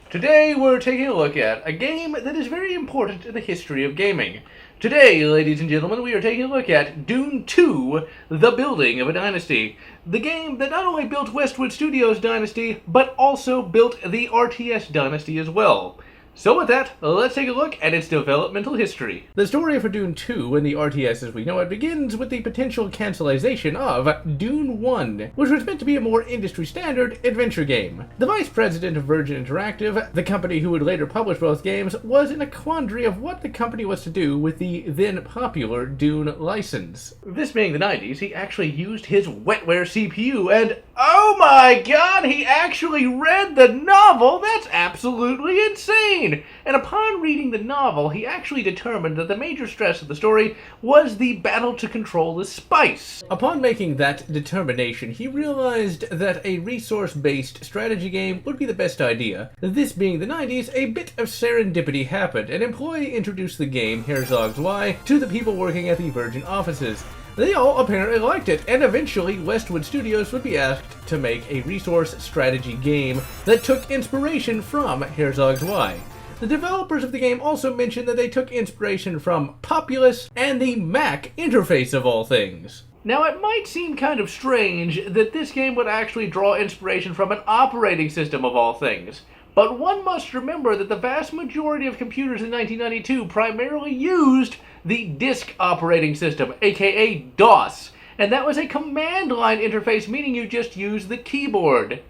Today we're taking a look at a game that is very important in the history of gaming. Today, ladies and gentlemen, we are taking a look at Dune II, The Building of a Dynasty. The game that not only built Westwood Studios' Dynasty, but also built the RTS Dynasty as well. So with that, let's take a look at its developmental history. The story for Dune 2 and the RTS as we know it begins with the potential cancelization of Dune 1, which was meant to be a more industry-standard adventure game. The vice president of Virgin Interactive, the company who would later publish both games, was in a quandary of what the company was to do with the then-popular Dune license. This being the 90s, he actually used his wetware CPU and, oh my god, he actually read the novel! That's absolutely insane! And upon reading the novel, he actually determined that the major stress of the story was the battle to control the spice. Upon making that determination, he realized that a resource-based strategy game would be the best idea. This being the 90s, a bit of serendipity happened. An employee introduced the game, Herzog's Y, to the people working at the Virgin offices. They all apparently liked it, and eventually Westwood Studios would be asked to make a resource strategy game that took inspiration from Herzog's Y. The developers of the game also mentioned that they took inspiration from Populous and the Mac interface of all things. Now, it might seem kind of strange that this game would actually draw inspiration from an operating system of all things, but one must remember that the vast majority of computers in 1992 primarily used the disk operating system, aka DOS, and that was a command line interface, meaning you just use the keyboard.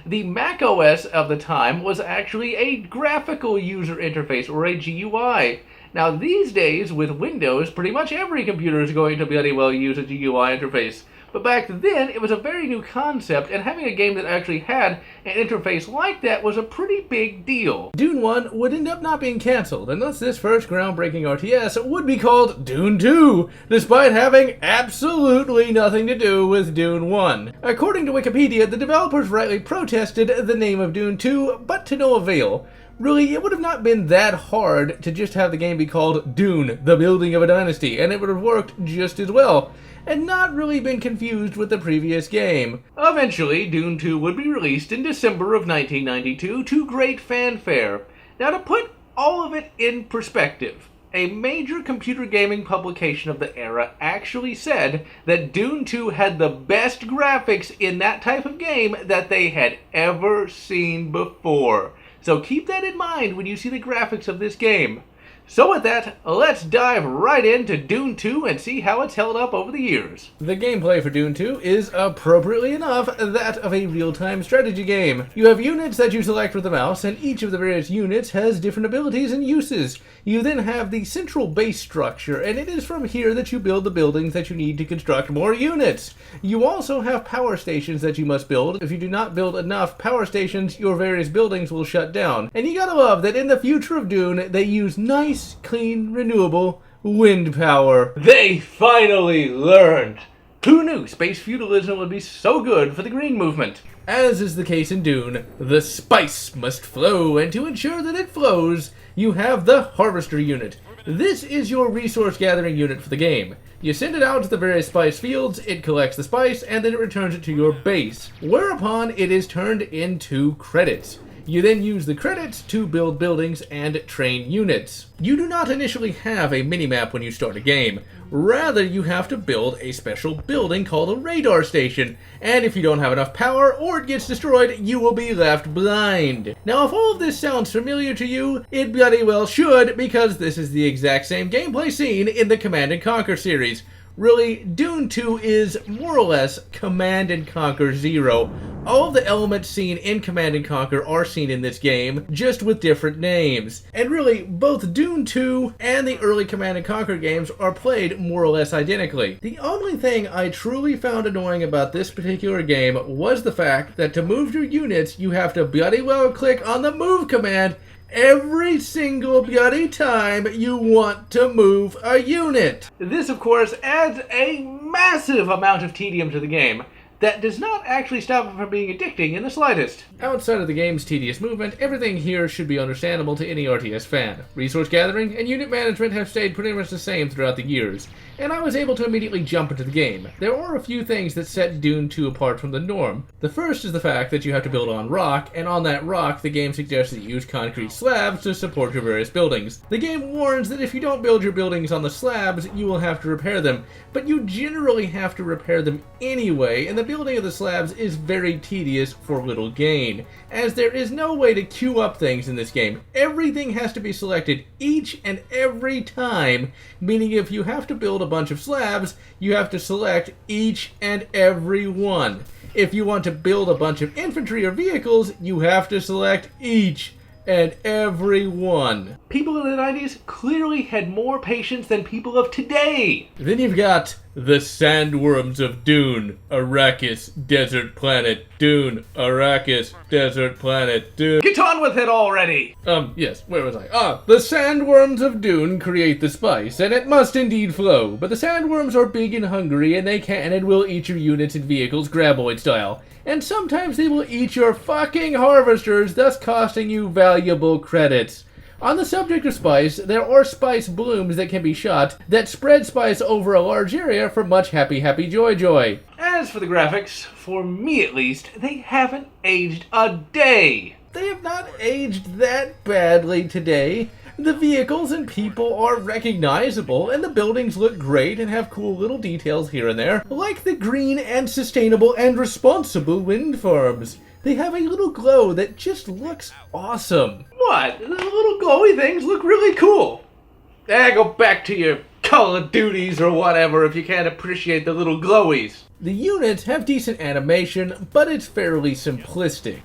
The Mac OS of the time was actually a graphical user interface, or a GUI. Now these days, with Windows, pretty much every computer is going to bloody well use a GUI interface. But back then, it was a very new concept, and having a game that actually had an interface like that was a pretty big deal. Dune 1 would end up not being cancelled, and thus this first groundbreaking RTS would be called Dune 2, despite having absolutely nothing to do with Dune 1. According to Wikipedia, the developers rightly protested the name of Dune 2, but to no avail. Really, it would have not been that hard to just have the game be called Dune, The Building of a Dynasty, and it would have worked just as well, and not really been confused with the previous game. Eventually, Dune 2 would be released in December of 1992 to great fanfare. Now, to put all of it in perspective, a major computer gaming publication of the era actually said that Dune 2 had the best graphics in that type of game that they had ever seen before. So keep that in mind when you see the graphics of this game. So with that, let's dive right into Dune 2 and see how it's held up over the years. The gameplay for Dune 2 is, appropriately enough, that of a real-time strategy game. You have units that you select with the mouse, and each of the various units has different abilities and uses. You then have the central base structure, and it is from here that you build the buildings that you need to construct more units. You also have power stations that you must build. If you do not build enough power stations, your various buildings will shut down. And you gotta love that in the future of Dune, they use nice, clean, renewable wind power. They finally learned! Who knew space feudalism would be so good for the green movement? As is the case in Dune, the spice must flow, and to ensure that it flows, you have the Harvester unit. This is your resource gathering unit for the game. You send it out to the various spice fields, it collects the spice, and then it returns it to your base, whereupon it is turned into credits. You then use the credits to build buildings and train units. You do not initially have a minimap when you start a game. Rather, you have to build a special building called a radar station, and if you don't have enough power or it gets destroyed, you will be left blind. Now, if all of this sounds familiar to you, it bloody well should, because this is the exact same gameplay scene in the Command & Conquer series. Really, Dune 2 is more or less Command & Conquer 0. All of the elements seen in Command & Conquer are seen in this game, just with different names. And really, both Dune 2 and the early Command & Conquer games are played more or less identically. The only thing I truly found annoying about this particular game was the fact that to move your units, you have to bloody well click on the move command every single bloody time you want to move a unit. This, of course, adds a massive amount of tedium to the game. that does not actually stop it from being addicting in the slightest. Outside of the game's tedious movement, everything here should be understandable to any RTS fan. Resource gathering and unit management have stayed pretty much the same throughout the years, and I was able to immediately jump into the game. There are a few things that set Dune 2 apart from the norm. The first is the fact that you have to build on rock, and on that rock the game suggests that you use concrete slabs to support your various buildings. The game warns that if you don't build your buildings on the slabs, you will have to repair them, but you generally have to repair them anyway, and the building of the slabs is very tedious for little gain, as there is no way to queue up things in this game. Everything has to be selected each and every time, meaning if you have to build a bunch of slabs, you have to select each and every one. If you want to build a bunch of infantry or vehicles, you have to select each and every one. People in the 90s clearly had more patience than people of today. Then you've got the Sandworms of Dune, Arrakis, desert planet, Dune, Arrakis, desert planet, Dune. Get on with it already! Yes, where was I? The Sandworms of Dune create the spice, and it must indeed flow, but the sandworms are big and hungry, and they can and will eat your units and vehicles graboid style. And sometimes they will eat your fucking harvesters, thus costing you valuable credits. On the subject of spice, there are spice blooms that can be shot that spread spice over a large area for much happy joy. As for the graphics, for me at least, they haven't aged a day. They have not aged that badly today. The vehicles and people are recognizable, and the buildings look great and have cool little details here and there, like the green and sustainable and responsible wind farms. They have a little glow that just looks awesome. What? The little glowy things look really cool. Go back to your Call of Duties or whatever if you can't appreciate the little glowies. The units have decent animation, but it's fairly simplistic.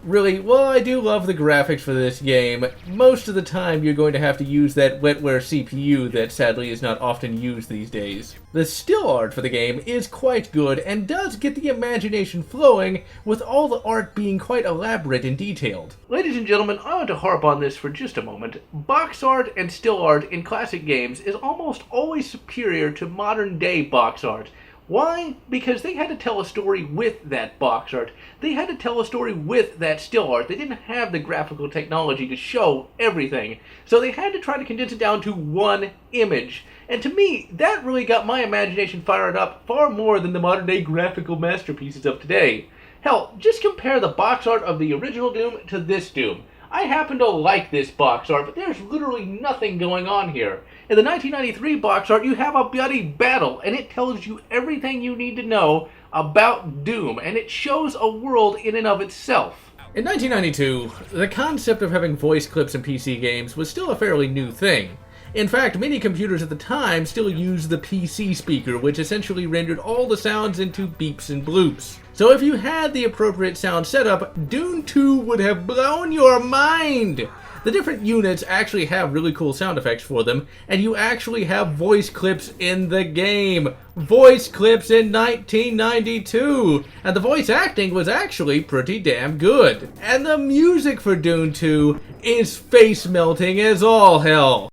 Really, while I do love the graphics for this game, most of the time you're going to have to use that wetware CPU that sadly is not often used these days. The still art for the game is quite good and does get the imagination flowing, with all the art being quite elaborate and detailed. Ladies and gentlemen, I want to harp on this for just a moment. Box art and still art in classic games is almost always superior to modern day box art. Why? Because they had to tell a story with that box art. They had to tell a story with that still art. They didn't have the graphical technology to show everything. So they had to try to condense it down to one image. And to me, that really got my imagination fired up far more than the modern day graphical masterpieces of today. Hell, just compare the box art of the original Doom to this Doom. I happen to like this box art, but there's literally nothing going on here. In the 1993 box art, you have a bloody battle, and it tells you everything you need to know about Doom, and it shows a world in and of itself. In 1992, the concept of having voice clips in PC games was still a fairly new thing. In fact, many computers at the time still used the PC speaker, which essentially rendered all the sounds into beeps and bloops. So if you had the appropriate sound setup, Dune 2 would have blown your mind! The different units actually have really cool sound effects for them, and you actually have voice clips in the game. Voice clips in 1992! And the voice acting was actually pretty damn good. And the music for Dune 2 is face-melting as all hell.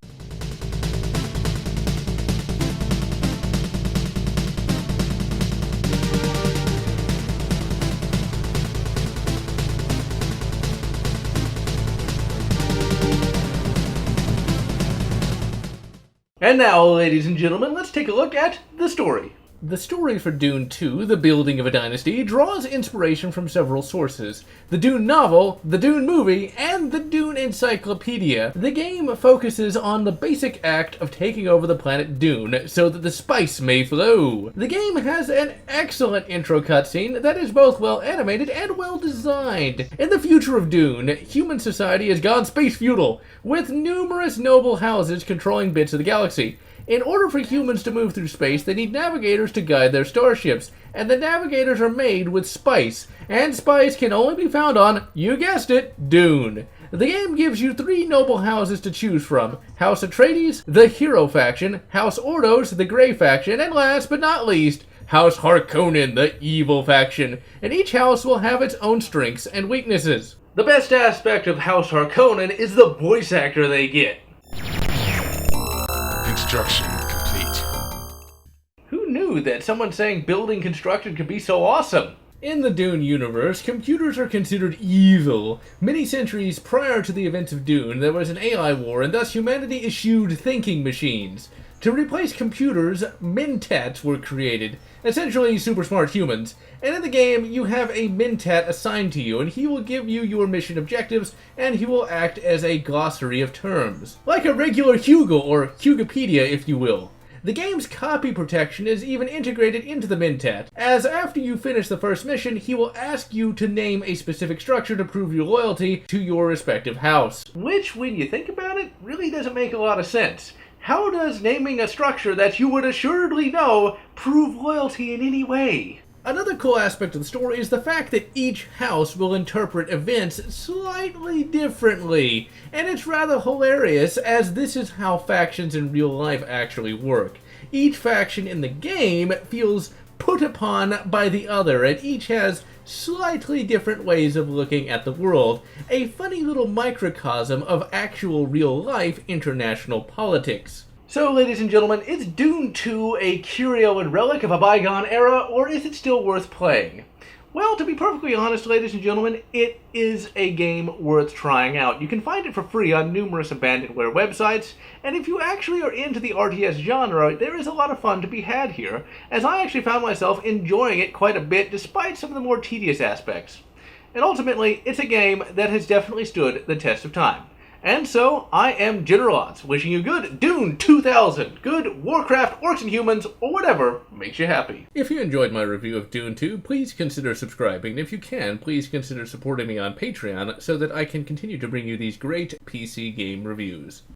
And now, ladies and gentlemen, let's take a look at the story. The story for Dune 2, The Building of a Dynasty, draws inspiration from several sources. The Dune novel, the Dune movie, and the Dune encyclopedia. The game focuses on the basic act of taking over the planet Dune so that the spice may flow. The game has an excellent intro cutscene that is both well animated and well designed. In the future of Dune, human society has gone space feudal, with numerous noble houses controlling bits of the galaxy. In order for humans to move through space, they need navigators to guide their starships, and the navigators are made with spice, and spice can only be found on, you guessed it, Dune. The game gives you 3 noble houses to choose from: House Atreides, the hero faction, House Ordos, the grey faction, and last but not least, House Harkonnen, the evil faction, and each house will have its own strengths and weaknesses. The best aspect of House Harkonnen is the voice actor they get. Construction complete. Who knew that someone saying building construction could be so awesome? In the Dune universe, computers are considered evil. Many centuries prior to the events of Dune, there was an AI war, and thus humanity eschewed thinking machines. To replace computers, mentats were created, essentially super smart humans, and in the game you have a mentat assigned to you, and he will give you your mission objectives, and he will act as a glossary of terms. Like a regular Hugo, or Hugopedia if you will. The game's copy protection is even integrated into the mentat, as after you finish the first mission, he will ask you to name a specific structure to prove your loyalty to your respective house. Which, when you think about it, really doesn't make a lot of sense. How does naming a structure that you would assuredly know prove loyalty in any way? Another cool aspect of the story is the fact that each house will interpret events slightly differently, and it's rather hilarious as this is how factions in real life actually work. Each faction in the game feels put upon by the other, and each has slightly different ways of looking at the world, a funny little microcosm of actual real-life international politics. So, ladies and gentlemen, is Dune 2 a curio and relic of a bygone era, or is it still worth playing? Well, to be perfectly honest, ladies and gentlemen, it is a game worth trying out. You can find it for free on numerous abandonware websites, and if you actually are into the RTS genre, there is a lot of fun to be had here, as I actually found myself enjoying it quite a bit despite some of the more tedious aspects. And ultimately, it's a game that has definitely stood the test of time. And so, I am GeneralLotz, wishing you good Dune 2000, good Warcraft, Orcs and Humans, or whatever makes you happy. If you enjoyed my review of Dune 2, please consider subscribing, and if you can, please consider supporting me on Patreon so that I can continue to bring you these great PC game reviews.